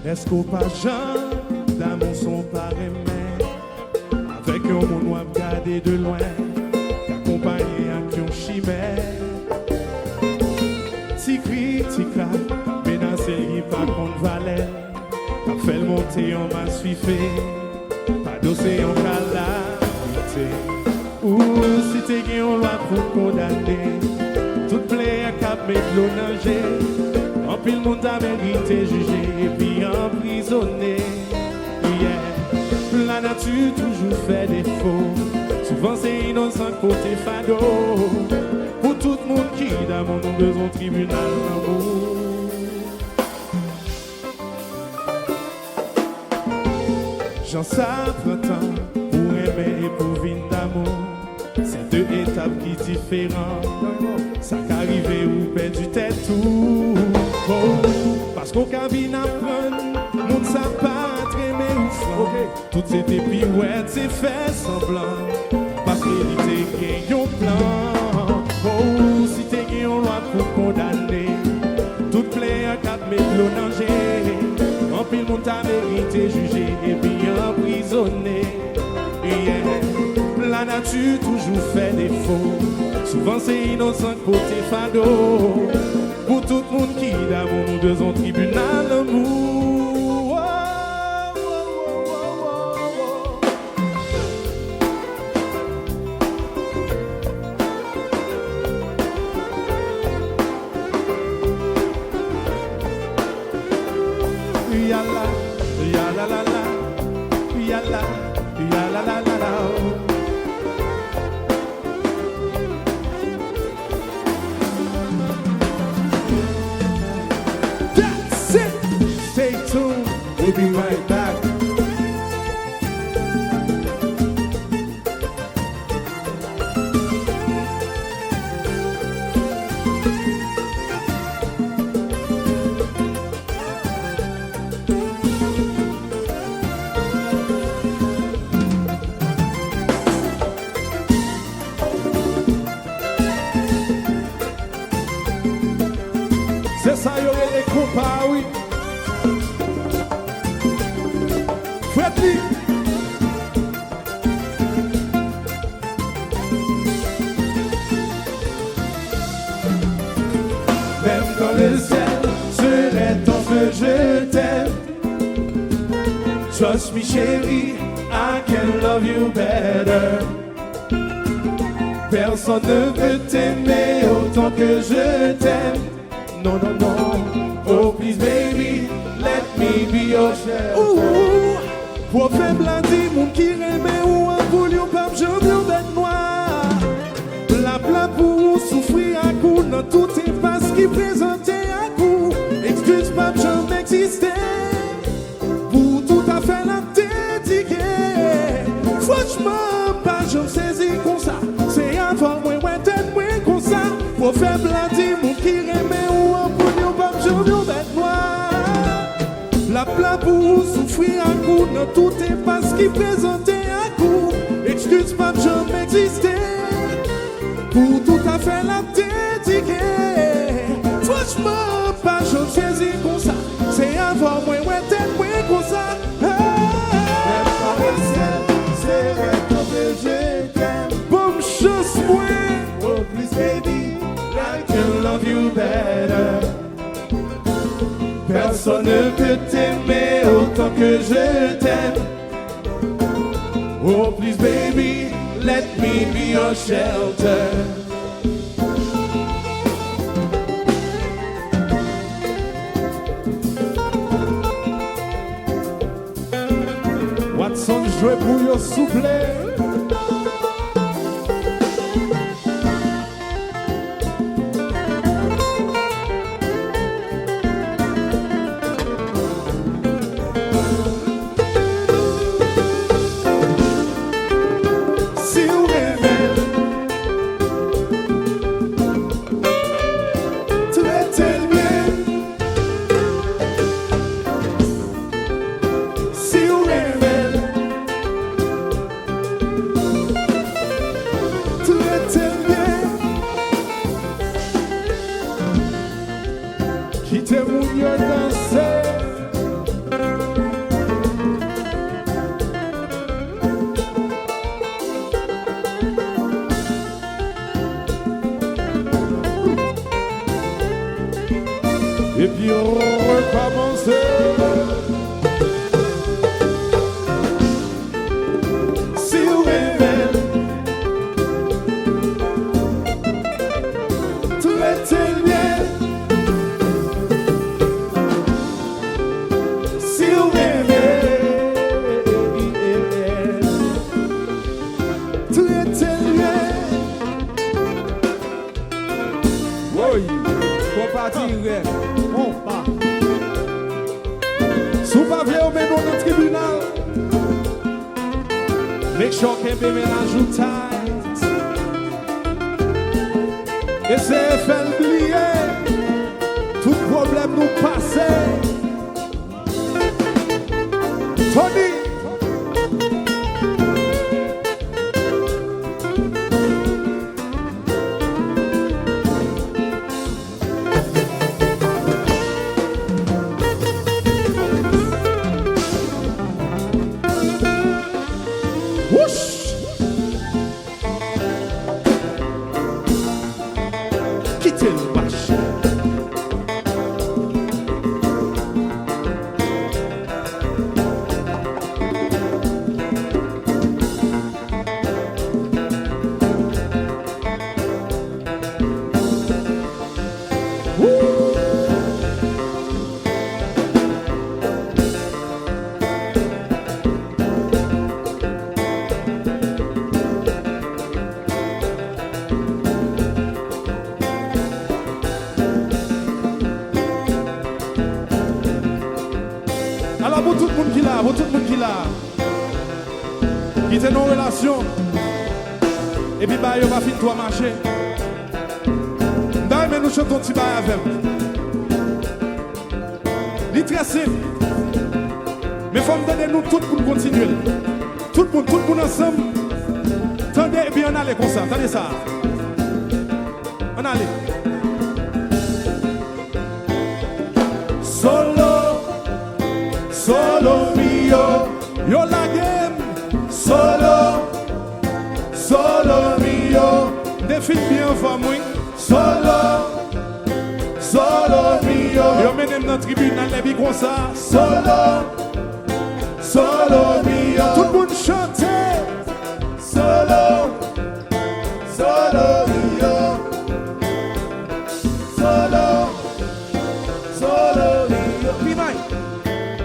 Est-ce qu'au pas Jean, d'amour sont pas aimés? Avec un monde noir gardé de loin, accompagné à qui on chimère. Ti cri, ti craque, menacé, il pas contre valet. Qu'a fait le monter en masse suiffé, pas d'océan calamité. Ou si t'es qui on loi pour condamner, tout plaît à cap mettre l'eau nager. En pile monde a mérité jugé et puis emprisonné. Yeah. La nature toujours fait défaut. Souvent c'est innocent côté fado. Pour tout le monde qui dans mon nom besoin tribunal d'amour. J'en sais temps pour aimer et pour vivre d'amour. C'est deux étapes qui différentes. Ça qu'arrive ou perdu tête tout. Oh, parce qu'au cabine apprendre, monde ça pas très mais ou franc. Tout c'était pirouette, c'est fait semblant. Parce qu'il était gagné un plan. Oh, si t'es gagné on loi pour condamner. Tout plaît à 4 mètres l'eau danger. En pile monde t'a mérité jugé et puis emprisonné. Yeah. La nature toujours fait défaut. Souvent c'est innocent côté fado. Pour tout le monde qui d'amour nous deux en tribunal d'amour. Yalla, yalla la la, yalla, yalla la la la. We'll be right back. C'est ça, y aurait les compas, oui. Même quand le ciel serait en feu, je t'aime. Trust me, chérie, I can love you better. Personne ne peut t'aimer autant que je t'aime. Non, non, non. Oh, please, baby, let me be your shelter. Pour faire blandi, mon qui remet ou un bouillon, pape, j'en ai bête noire. La plat pour souffrir à coup, dans tout espace qui présentait à coup. Excuse, pape, j'en existais. Pour tout à fait la dédiquer. Franchement, pas j'en saisis comme ça. C'est avant, moi, ouais, tête, moi, comme ça. Pour faire blandi, mon qui remet ou un bouillon, pape, j'en ai bête noire. La plat pour souffrir à coup, dans tout espace qui présentait à coup. Excuse pas, je m'existais. Pour tout à fait la dédiquer. Franchement, pas je saisis comme ça. C'est avant moi, ouais, tête, moi, comme ça. Même quand le ciel, c'est vrai quand je t'aime. Bonne chance, moi. Oh, please, baby, I can love you better. Personne ne peut t'aimer autant que je t'aime. Oh, please, baby, let me be your shelter. Watson, jouez pour your soufflet. Sous pas vieux au même dans le tribunal. Make sure qu'un bébé ménage tight. Et c'est faire oublier tout problème nous passer. Tony. Alors pour tout le monde qui là, pour tout le monde qui là, qui était dans une relation, et puis bah, il va finir toi marcher. D'ailleurs, nous chantons un petit bail avec. C'est très simple. Mais il faut me donner nous tout pour continuer. Tout le monde ensemble. Tendez et puis on allait comme ça. Tendez ça. On allait. Solo mio, yo la game. Solo mio. Défile bien pour moi. Solo mio. Yo menem dans tribunal les bi comme ça. Solo mio. Tout le monde chante. Solo mio. Solo mio. Pimay.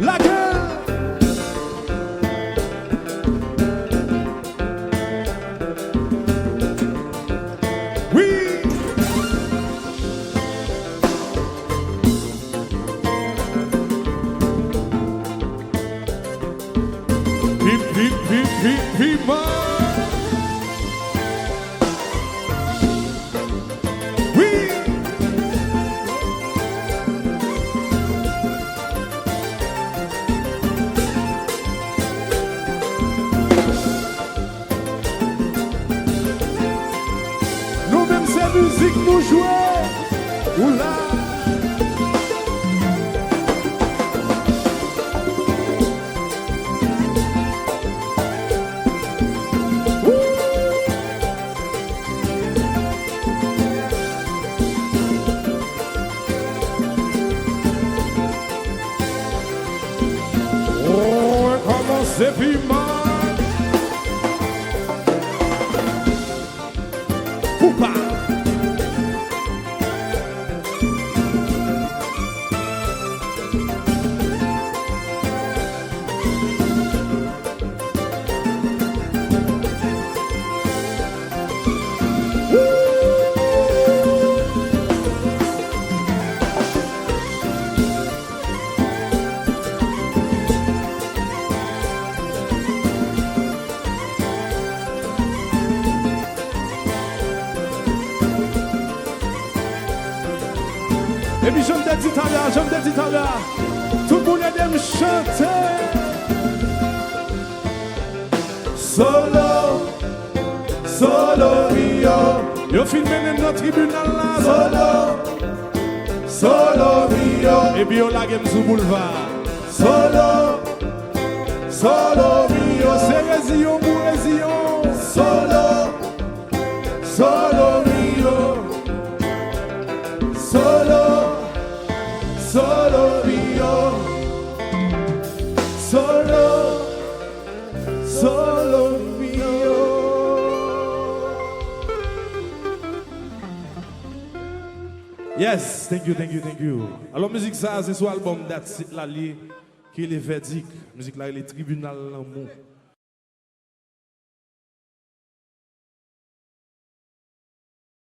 La gueule. Oui. Pima. Oui. Nous-mêmes, c'est musique nous jouer. Oula. C'est piment. Poupa. Et puis j'aime des Italiens, tout le monde aime me chanter. Solo mio. Yo filmé dans notre tribunal là. Solo mio. Et puis on la game sous boulevard. Solo mio. C'est résillon pour résillon. Solo mio. Solo mio. Solo mio. Yes, thank you. Alors musique ça, c'est sur l'album That's It là qui est le verdict. Musique là, il est tribunal l'amour.